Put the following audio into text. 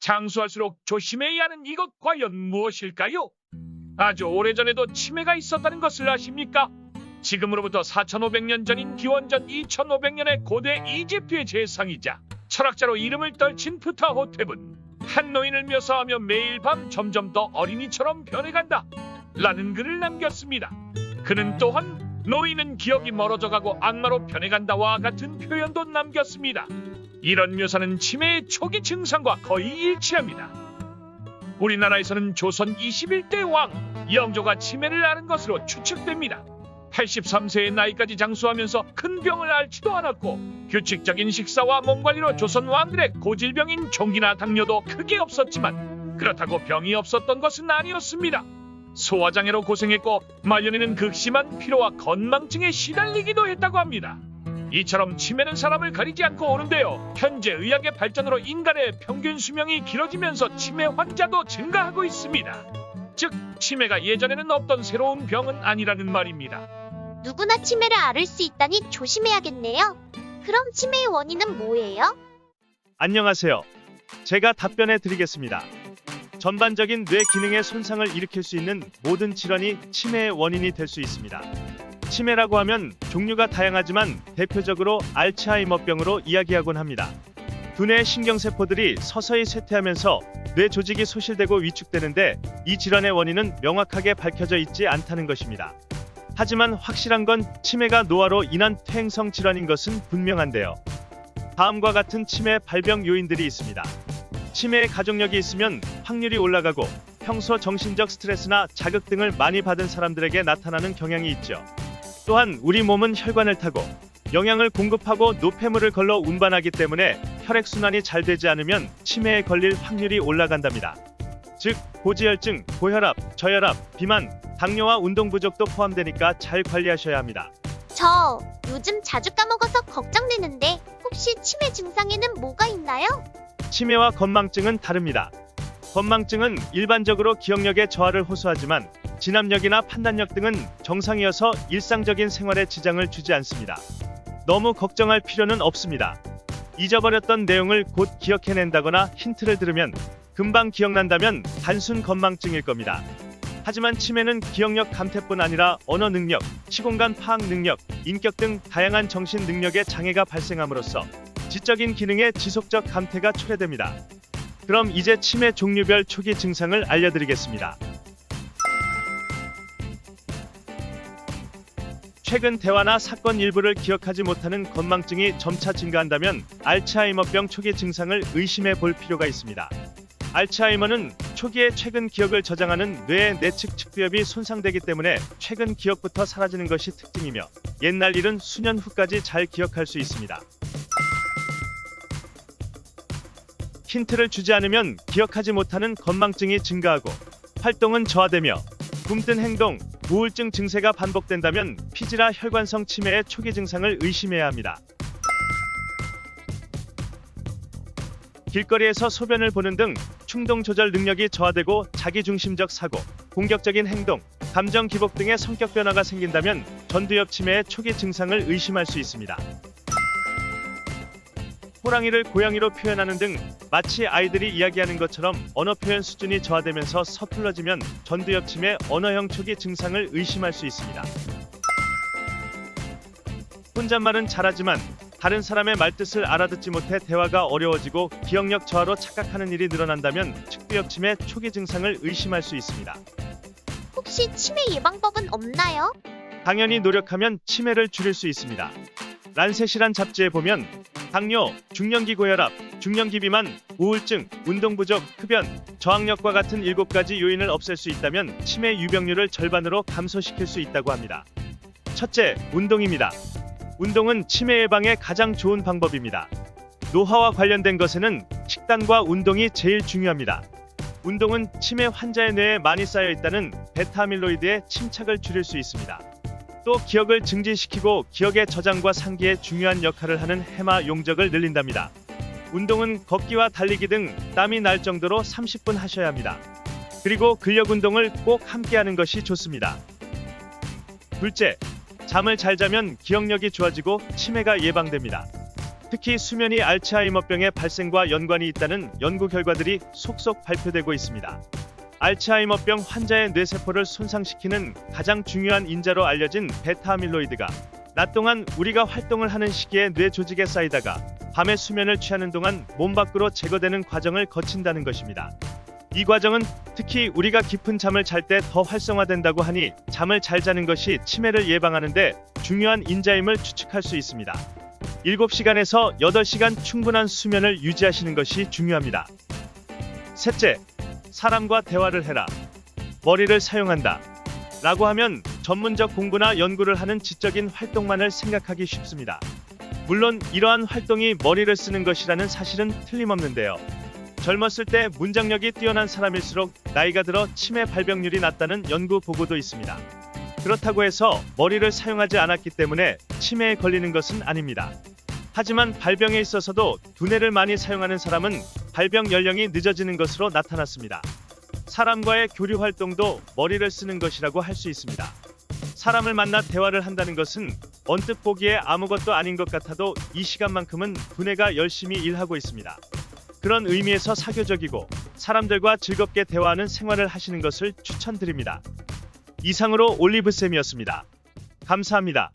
장수할수록 조심해야 하는 이것 과연 무엇일까요? 아주 오래전에도 치매가 있었다는 것을 아십니까? 지금으로부터 4500년 전인 기원전 2500년의 고대 이집트의 제상이자 철학자로 이름을 떨친 프타호텝은 한 노인을 묘사하며 매일 밤 점점 더 어린이처럼 변해간다 라는 글을 남겼습니다. 그는 또한 노인은 기억이 멀어져가고 악마로 변해간다와 같은 표현도 남겼습니다. 이런 묘사는 치매의 초기 증상과 거의 일치합니다. 우리나라에서는 조선 21대 왕 영조가 치매를 앓은 것으로 추측됩니다. 83세의 나이까지 장수하면서 큰 병을 앓지도 않았고 규칙적인 식사와 몸관리로 조선 왕들의 고질병인 종기나 당뇨도 크게 없었지만 그렇다고 병이 없었던 것은 아니었습니다. 소화장애로 고생했고 말년에는 극심한 피로와 건망증에 시달리기도 했다고 합니다. 이처럼 치매는 사람을 가리지 않고 오는데요. 현재 의학의 발전으로 인간의 평균 수명이 길어지면서 치매 환자도 증가하고 있습니다. 즉, 치매가 예전에는 없던 새로운 병은 아니라는 말입니다. 누구나 치매를 앓을 수 있다니 조심해야겠네요. 그럼 치매의 원인은 뭐예요? 안녕하세요. 제가 답변해 드리겠습니다. 전반적인 뇌 기능의 손상을 일으킬 수 있는 모든 질환이 치매의 원인이 될 수 있습니다. 치매라고 하면 종류가 다양하지만 대표적으로 알츠하이머병으로 이야기하곤 합니다. 두뇌의 신경세포들이 서서히 쇠퇴하면서 뇌 조직이 소실되고 위축되는데 이 질환의 원인은 명확하게 밝혀져 있지 않다는 것입니다. 하지만 확실한 건 치매가 노화로 인한 퇴행성 질환인 것은 분명한데요. 다음과 같은 치매 발병 요인들이 있습니다. 치매의 가족력이 있으면 확률이 올라가고 평소 정신적 스트레스나 자극 등을 많이 받은 사람들에게 나타나는 경향이 있죠. 또한 우리 몸은 혈관을 타고 영양을 공급하고 노폐물을 걸러 운반하기 때문에 혈액순환이 잘 되지 않으면 치매에 걸릴 확률이 올라간답니다. 즉, 고지혈증, 고혈압, 저혈압, 비만, 당뇨와 운동 부족도 포함되니까 잘 관리하셔야 합니다. 저 요즘 자주 까먹어서 걱정되는데 혹시 치매 증상에는 뭐가 있나요? 치매와 건망증은 다릅니다. 건망증은 일반적으로 기억력의 저하를 호소하지만 진압력이나 판단력 등은 정상이어서 일상적인 생활에 지장을 주지 않습니다. 너무 걱정할 필요는 없습니다. 잊어버렸던 내용을 곧 기억해낸다거나 힌트를 들으면 금방 기억난다면 단순 건망증일 겁니다. 하지만 치매는 기억력 감퇴뿐 아니라 언어 능력, 시공간 파악 능력, 인격 등 다양한 정신 능력의 장애가 발생함으로써 지적인 기능의 지속적 감퇴가 초래됩니다. 그럼 이제 치매 종류별 초기 증상을 알려드리겠습니다. 최근 대화나 사건 일부를 기억하지 못하는 건망증이 점차 증가한다면 알츠하이머병 초기 증상을 의심해 볼 필요가 있습니다. 알츠하이머는 초기에 최근 기억을 저장하는 뇌의 내측 측두엽이 손상되기 때문에 최근 기억부터 사라지는 것이 특징이며 옛날 일은 수년 후까지 잘 기억할 수 있습니다. 힌트를 주지 않으면 기억하지 못하는 건망증이 증가하고 활동은 저하되며 굼뜬 행동, 우울증 증세가 반복된다면 피지라 혈관성 치매의 초기 증상을 의심해야 합니다. 길거리에서 소변을 보는 등 충동 조절 능력이 저하되고 자기중심적 사고, 공격적인 행동, 감정 기복 등의 성격 변화가 생긴다면 전두엽 치매의 초기 증상을 의심할 수 있습니다. 호랑이를 고양이로 표현하는 등 마치 아이들이 이야기하는 것처럼 언어 표현 수준이 저하되면서 서툴러지면 전두엽 치매 언어형 초기 증상을 의심할 수 있습니다. 혼잣말은 잘하지만 다른 사람의 말뜻을 알아듣지 못해 대화가 어려워지고 기억력 저하로 착각하는 일이 늘어난다면 측두엽 치매 초기 증상을 의심할 수 있습니다. 혹시 치매 예방법은 없나요? 당연히 노력하면 치매를 줄일 수 있습니다. 란셋이란 잡지에 보면 당뇨, 중년기 고혈압, 중년기 비만, 우울증, 운동 부족, 흡연, 저항력과 같은 7가지 요인을 없앨 수 있다면 치매 유병률을 절반으로 감소시킬 수 있다고 합니다. 첫째, 운동입니다. 운동은 치매 예방에 가장 좋은 방법입니다. 노화와 관련된 것에는 식단과 운동이 제일 중요합니다. 운동은 치매 환자의 뇌에 많이 쌓여 있다는 베타아밀로이드의 침착을 줄일 수 있습니다. 또 기억을 증진시키고 기억의 저장과 상기에 중요한 역할을 하는 해마 용적을 늘린답니다. 운동은 걷기와 달리기 등 땀이 날 정도로 30분 하셔야 합니다. 그리고 근력 운동을 꼭 함께 하는 것이 좋습니다. 둘째, 잠을 잘 자면 기억력이 좋아지고 치매가 예방됩니다. 특히 수면이 알츠하이머병의 발생과 연관이 있다는 연구 결과들이 속속 발표되고 있습니다. 알츠하이머병 환자의 뇌세포를 손상시키는 가장 중요한 인자로 알려진 베타아밀로이드가 낮 동안 우리가 활동을 하는 시기에 뇌 조직에 쌓이다가 밤에 수면을 취하는 동안 몸 밖으로 제거되는 과정을 거친다는 것입니다. 이 과정은 특히 우리가 깊은 잠을 잘 때 더 활성화된다고 하니 잠을 잘 자는 것이 치매를 예방하는 데 중요한 인자임을 추측할 수 있습니다. 7시간에서 8시간 충분한 수면을 유지하시는 것이 중요합니다. 셋째, 사람과 대화를 해라. 머리를 사용한다. 라고 하면 전문적 공부나 연구를 하는 지적인 활동만을 생각하기 쉽습니다. 물론 이러한 활동이 머리를 쓰는 것이라는 사실은 틀림없는데요. 젊었을 때 문장력이 뛰어난 사람일수록 나이가 들어 치매 발병률이 낮다는 연구 보고도 있습니다. 그렇다고 해서 머리를 사용하지 않았기 때문에 치매에 걸리는 것은 아닙니다. 하지만 발병에 있어서도 두뇌를 많이 사용하는 사람은 발병 연령이 늦어지는 것으로 나타났습니다. 사람과의 교류 활동도 머리를 쓰는 것이라고 할 수 있습니다. 사람을 만나 대화를 한다는 것은 언뜻 보기에 아무것도 아닌 것 같아도 이 시간만큼은 두뇌가 열심히 일하고 있습니다. 그런 의미에서 사교적이고 사람들과 즐겁게 대화하는 생활을 하시는 것을 추천드립니다. 이상으로 올리브쌤이었습니다. 감사합니다.